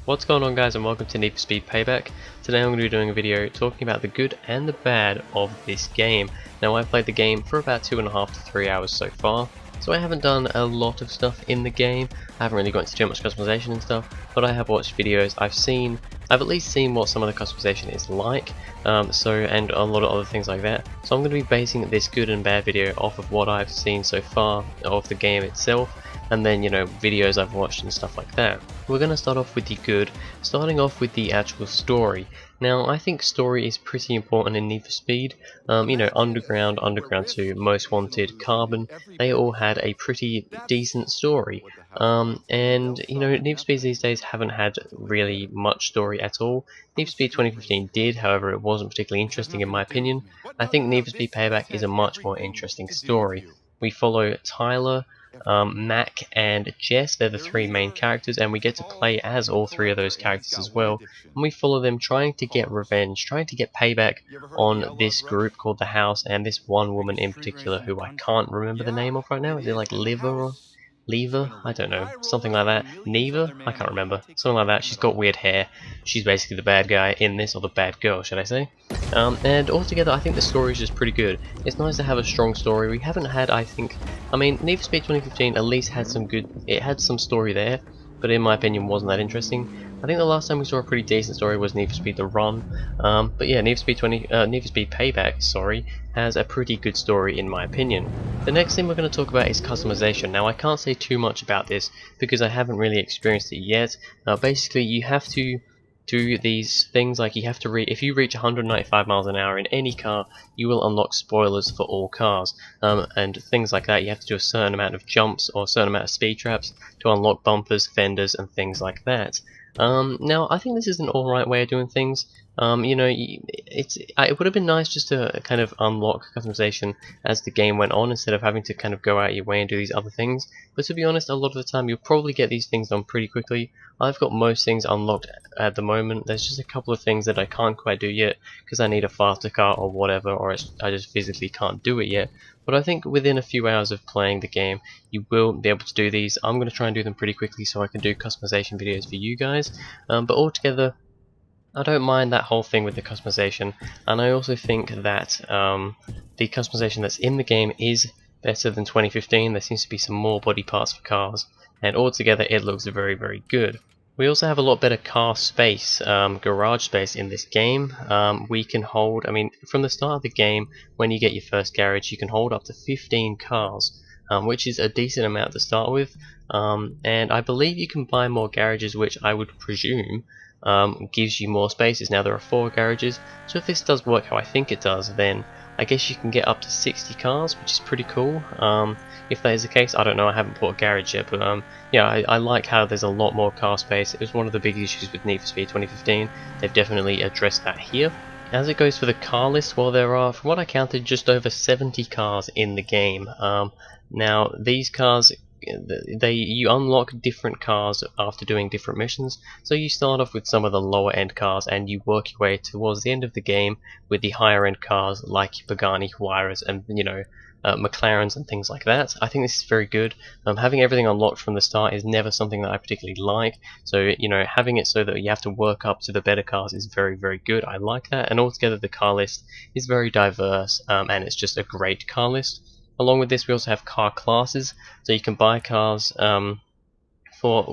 What's going on, guys, and welcome to Need for Speed Payback. Today I'm going to be doing a video talking about the good and the bad of this game. Now, I've played the game for about 2.5 to 3 hours so far, so I haven't done a lot of stuff in the game. I haven't really got into too much customization and stuff, but I have watched videos. I've at least seen what some of the customization is like, and a lot of other things like that. So I'm going to be basing this good and bad video off of what I've seen so far of the game itself, and then, videos I've watched and stuff like that. We're going to start off with the good, starting off with the actual story. Now, I think story is pretty important in Need for Speed. Underground, Underground 2, Most Wanted, Carbon, they all had a pretty decent story. Need for Speed these days haven't had really much story at all. Need for Speed 2015 did, however it wasn't particularly interesting in my opinion. I think Need for Speed Payback is a much more interesting story. We follow Tyler, Mac and Jess. They're the three main characters, and we get to play as all three of those characters as well, and we follow them trying to get revenge, trying to get payback on this group called the House, and this one woman in particular who I can't remember the name of right now. Is it like Liver or Lever? I don't know, something like that. Neva? I can't remember. Something like that. She's got weird hair. She's basically the bad guy in this, or the bad girl, should I say. And altogether, I think the story is just pretty good. It's nice to have a strong story. We haven't had, Need for Speed 2015 at least had some story there, but in my opinion wasn't that interesting. I think the last time we saw a pretty decent story was Need for Speed The Run, but yeah, Need for Speed Payback, sorry, has a pretty good story in my opinion. The next thing we're going to talk about is customization. Now, I can't say too much about this because I haven't really experienced it yet. Basically, you have to do these things, like you have to if you reach 195 miles an hour in any car, you will unlock spoilers for all cars, and things like that. You have to do a certain amount of jumps or a certain amount of speed traps to unlock bumpers, fenders, and things like that. Now, I think this is an alright way of doing things. It would have been nice just to kind of unlock customization as the game went on, instead of having to kind of go out your way and do these other things. But to be honest, a lot of the time you'll probably get these things done pretty quickly. I've got most things unlocked at the moment. There's just a couple of things that I can't quite do yet because I need a faster car or whatever, or I just physically can't do it yet. But I think within a few hours of playing the game, you will be able to do these. I'm going to try and do them pretty quickly so I can do customization videos for you guys. But altogether, I don't mind that whole thing with the customization, and I also think that the customization that's in the game is better than 2015. There seems to be some more body parts for cars, and altogether it looks very, very good. We also have a lot better car space, garage space in this game. We can hold, from the start of the game, when you get your first garage, you can hold up to 15 cars, which is a decent amount to start with. And I believe you can buy more garages, which I would presume gives you more spaces. Now, there are 4 garages, so if this does work how I think it does, then I guess you can get up to 60 cars, which is pretty cool. If that is the case, I don't know, I haven't bought a garage yet, but yeah, I like how there's a lot more car space. It was one of the big issues with Need for Speed 2015. They've definitely addressed that here. As it goes for the car list, well, there are, from what I counted, just over 70 cars in the game. Now, these cars, you unlock different cars after doing different missions. So you start off with some of the lower end cars, and you work your way towards the end of the game with the higher end cars like Pagani Huayras and McLarens and things like that. I think this is very good. Having everything unlocked from the start is never something that I particularly like. So having it so that you have to work up to the better cars is very, very good. I like that, and altogether the car list is very diverse, and it's just a great car list. Along with this, we also have car classes, so you can buy cars for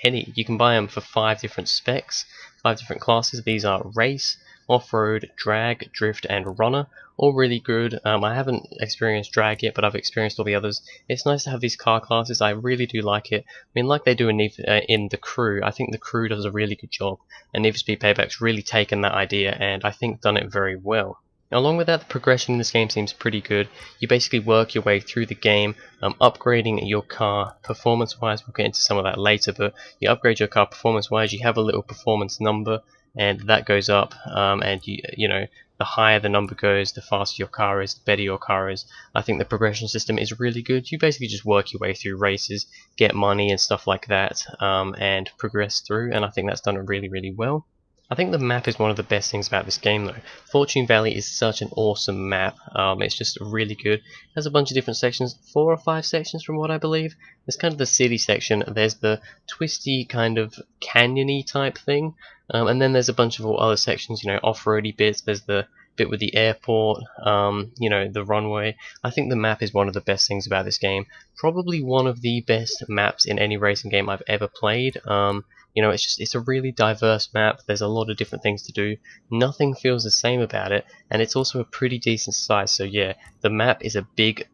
you can buy them for 5 different specs, 5 different classes. These are race, off-road, drag, drift, and runner. All really good. I haven't experienced drag yet, but I've experienced all the others. It's nice to have these car classes. I really do like it. Like they do in the crew. I think the crew does a really good job, and Need for Speed Payback's really taken that idea and I think done it very well. Along with that, the progression in this game seems pretty good. You basically work your way through the game, upgrading your car performance-wise. We'll get into some of that later, but you upgrade your car performance-wise. You have a little performance number, and that goes up. And the higher the number goes, the faster your car is, the better your car is. I think the progression system is really good. You basically just work your way through races, get money and stuff like that, and progress through. And I think that's done really, really well. I think the map is one of the best things about this game though. Fortune Valley is such an awesome map. It's just really good. It has a bunch of different sections, 4 or 5 sections from what I believe. There's kind of the city section, there's the twisty kind of canyony type thing, and then there's a bunch of all other sections, you know, off-roady bits. There's the bit with the airport, you know, the runway. I think the map is one of the best things about this game. Probably one of the best maps in any racing game I've ever played. You know, it's a really diverse map. There's a lot of different things to do. Nothing feels the same about it, and it's also a pretty decent size. So yeah, the map is a big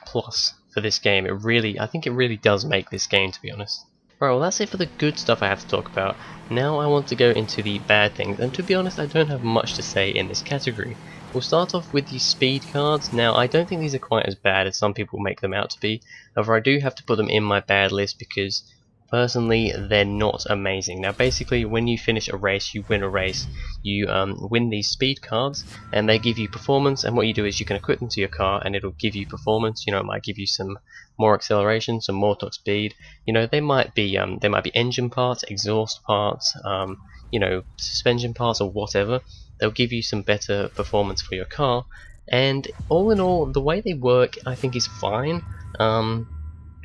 plus for this game. I think it really does make this game, to be honest. Right, well that's it for the good stuff I have to talk about. Now I want to go into the bad things, and to be honest I don't have much to say in this category. We'll start off with the speed cards. Now I don't think these are quite as bad as some people make them out to be. However, I do have to put them in my bad list because personally they're not amazing. Now basically when you finish a race, you win a race, you win these speed cards and they give you performance, and what you do is you can equip them to your car and it'll give you performance. You know, it might give you some more acceleration, some more top speed. You know, they might be engine parts, exhaust parts, you know, suspension parts or whatever. They'll give you some better performance for your car, and all in all the way they work I think is fine.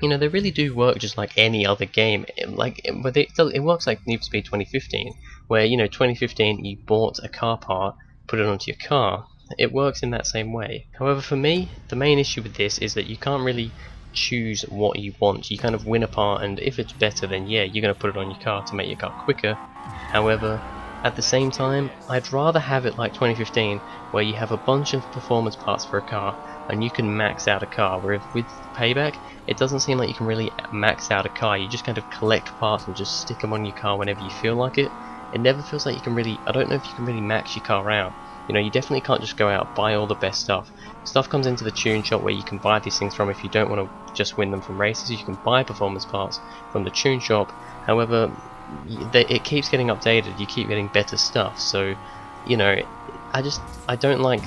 You know, they really do work just like any other game. But it works like Need for Speed 2015, where, you know, 2015 you bought a car part, put it onto your car. It works in that same way. However, for me, the main issue with this is that you can't really choose what you want. You kind of win a part, and if it's better, then yeah, you're going to put it on your car to make your car quicker. However, at the same time, I'd rather have it like 2015, where you have a bunch of performance parts for a car, and you can max out a car, where with Payback, it doesn't seem like you can really max out a car. You just kind of collect parts and just stick them on your car whenever you feel like it. It never feels like you can really, I don't know if you can really max your car out. You know, you definitely can't just go out, buy all the best stuff. Stuff comes into the tune shop where you can buy these things from if you don't want to just win them from races. You can buy performance parts from the tune shop. However, it keeps getting updated. You keep getting better stuff. So, you know, I don't like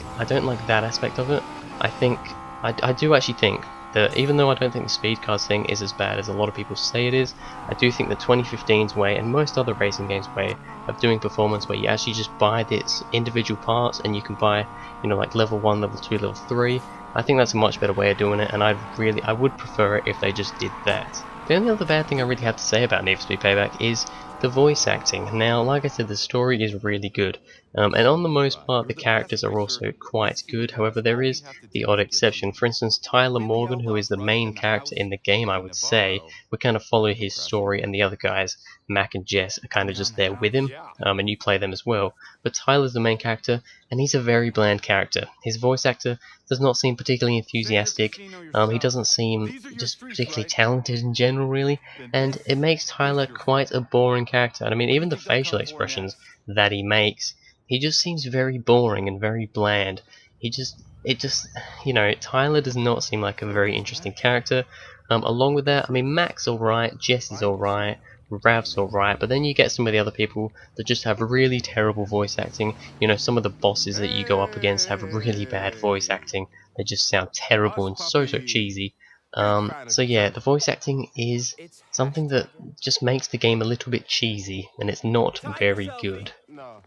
that aspect of it. I do actually think that even though I don't think the speed cards thing is as bad as a lot of people say it is, I do think the 2015's way and most other racing games way of doing performance, where you actually just buy these individual parts and you can buy, you know, like level 1, level 2, level 3, I think that's a much better way of doing it, and I would prefer it if they just did that. The only other bad thing I really have to say about Need for Speed Payback is the voice acting. Now, like I said, the story is really good, and on the most part the characters are also quite good. However, there is the odd exception. For instance, Tyler Morgan, who is the main character in the game, I would say, we kind of follow his story, and the other guys, Mac and Jess, are kind of just there with him, and you play them as well. But Tyler's the main character, and he's a very bland character. His voice actor does not seem particularly enthusiastic. He doesn't seem just particularly talented in general, really, and it makes Tyler quite a boring character. And I mean, even the facial expressions that he makes, he just seems very boring and very bland. You know, Tyler does not seem like a very interesting character. Along with that, I mean, Mac's alright, Jess is alright, Rav's alright, but then you get some of the other people that just have really terrible voice acting. You know, some of the bosses that you go up against have really bad voice acting. They just sound terrible and so cheesy. So yeah, the voice acting is something that just makes the game a little bit cheesy, and it's not very good.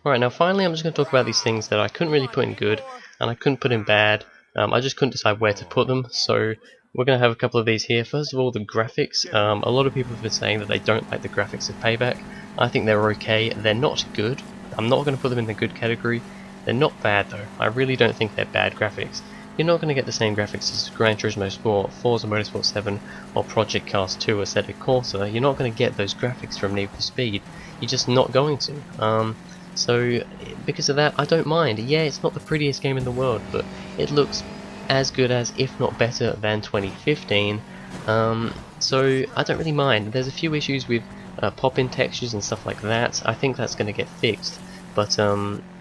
Alright, now finally I'm just going to talk about these things that I couldn't really put in good, and I couldn't put in bad. I just couldn't decide where to put them, so we're going to have a couple of these here. First of all, the graphics. A lot of people have been saying that they don't like the graphics of Payback. I think they're okay. They're not good. I'm not going to put them in the good category. They're not bad though. I really don't think they're bad graphics. You're not going to get the same graphics as Gran Turismo Sport, Forza Motorsport 7, or Project Cars 2 or Assetto Corsa. You're not going to get those graphics from Need for Speed. You're just not going to. So because of that, I don't mind. Yeah, it's not the prettiest game in the world, but it looks as good as, if not better than 2015. So I don't really mind. There's a few issues with pop-in textures and stuff like that. I think that's going to get fixed. But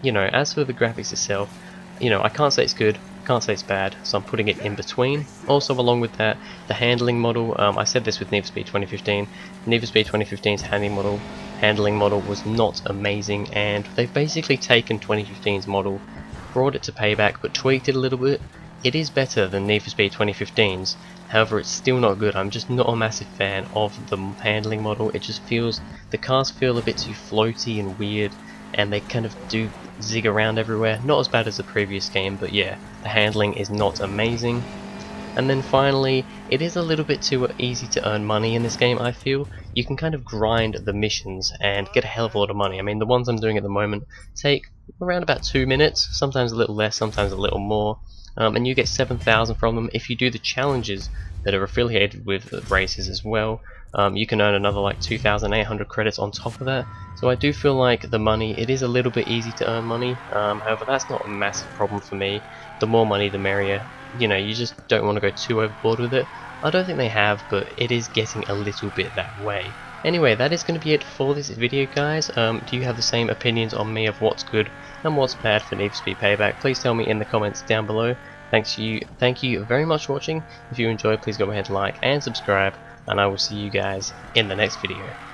you know, as for the graphics itself, you know, I can't say it's good, can't say it's bad, so I'm putting it in between. Also, along with that, the handling model. I said this with Need for Speed 2015. Need for Speed 2015's handling model was not amazing, and they've basically taken 2015's model, brought it to Payback, but tweaked it a little bit. It is better than Need for Speed 2015's, however it's still not good. I'm just not a massive fan of the handling model. It just feels, the cars feel a bit too floaty and weird, and they kind of do zig around everywhere. Not as bad as the previous game, but yeah, the handling is not amazing. And then finally, it is a little bit too easy to earn money in this game, I feel. You can kind of grind the missions and get a hell of a lot of money. I mean, the ones I'm doing at the moment take around about 2 minutes, sometimes a little less, sometimes a little more. And you get 7,000 from them. If you do the challenges that are affiliated with the races as well, you can earn another like 2,800 credits on top of that. So I do feel like the money, it is a little bit easy to earn money. However, that's not a massive problem for me. The more money, the merrier. You know, you just don't want to go too overboard with it. I don't think they have, but it is getting a little bit that way. Anyway, that is going to be it for this video, guys. Do you have the same opinions on me of what's good and what's bad for Need for Speed Payback? Please tell me in the comments down below. Thank you very much for watching. If you enjoyed, please go ahead and like and subscribe, and I will see you guys in the next video.